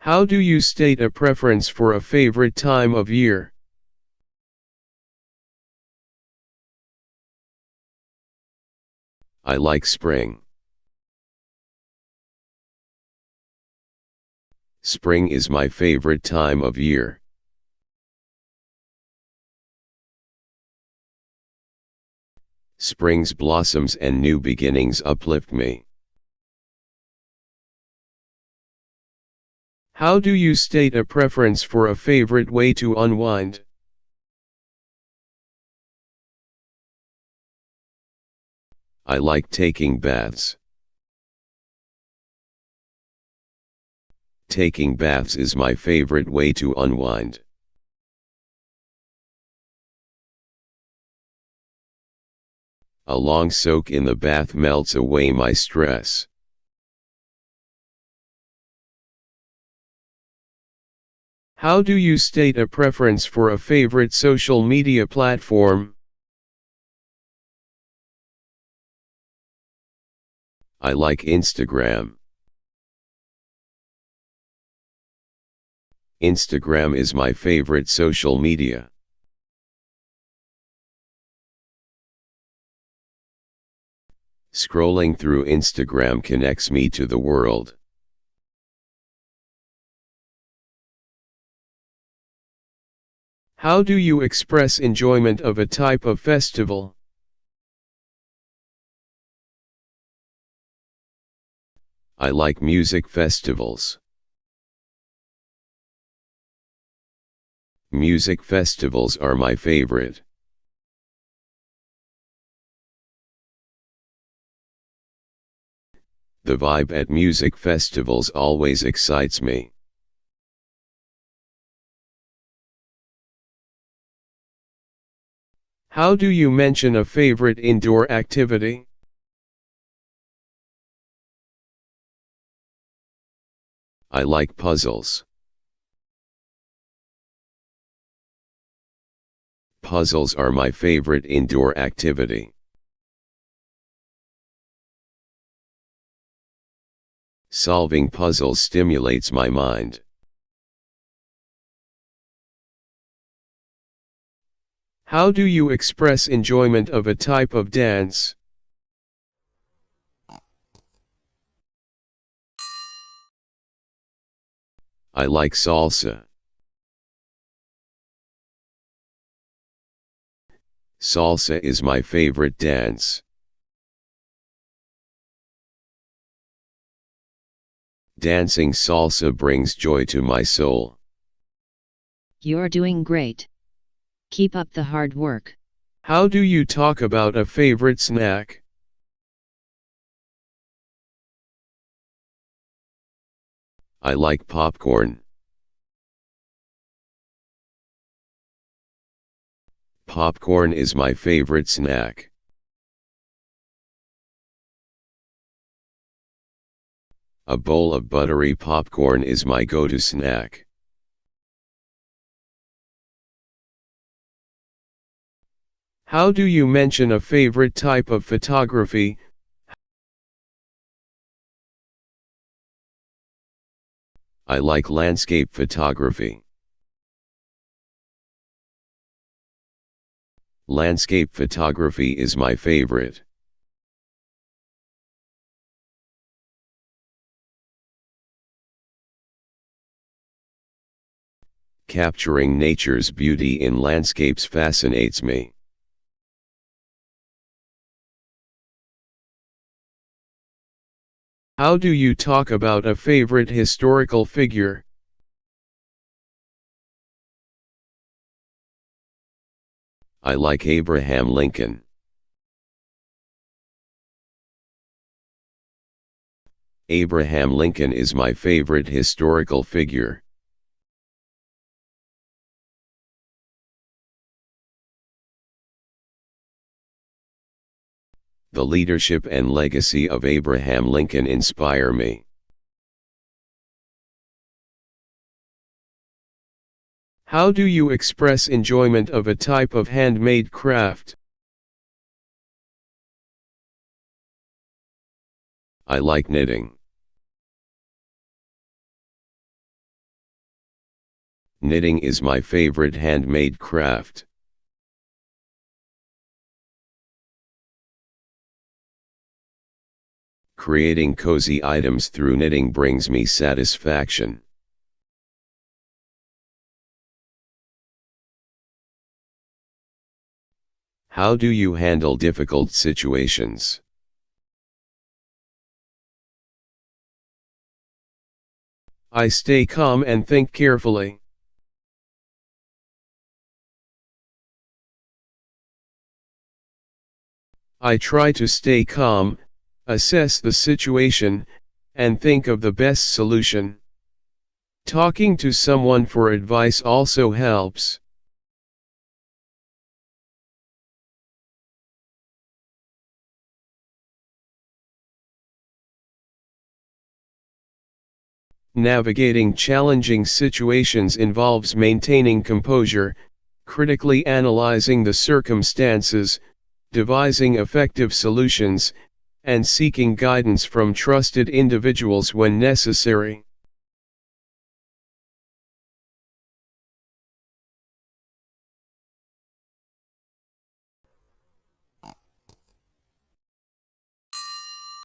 How do you state a preference for a favorite time of year? I like spring. Spring is my favorite time of year. Spring's blossoms and new beginnings uplift me. How do you state a preference for a favorite way to unwind? I like taking baths. Taking baths is my favorite way to unwind. A long soak in the bath melts away my stress. How do you state a preference for a favorite social media platform? I like Instagram. Instagram is my favorite social media. Scrolling through Instagram connects me to the world. How do you express enjoyment of a type of festival? I like music festivals. Music festivals are my favorite. The vibe at music festivals always excites me. How do you mention a favorite indoor activity? I like puzzles. Puzzles are my favorite indoor activity. Solving puzzles stimulates my mind. How do you express enjoyment of a type of dance? I like salsa. Salsa is my favorite dance. Dancing salsa brings joy to my soul. You're doing great. Keep up the hard work. How do you talk about a favorite snack? I like popcorn. Popcorn is my favorite snack. A bowl of buttery popcorn is my go-to snack. How do you mention a favorite type of photography? I like landscape photography. Landscape photography is my favorite. Capturing nature's beauty in landscapes fascinates me. How do you talk about a favorite historical figure? I like Abraham Lincoln. Abraham Lincoln is my favorite historical figure. The leadership and legacy of Abraham Lincoln inspire me. How do you express enjoyment of a type of handmade craft? I like knitting. Knitting is my favorite handmade craft. Creating cozy items through knitting brings me satisfaction. How do you handle difficult situations? I stay calm and think carefully. I try to stay calm, assess the situation, and think of the best solution. Talking to someone for advice also helps. Navigating challenging situations involves maintaining composure, critically analyzing the circumstances, devising effective solutions, and seeking guidance from trusted individuals when necessary.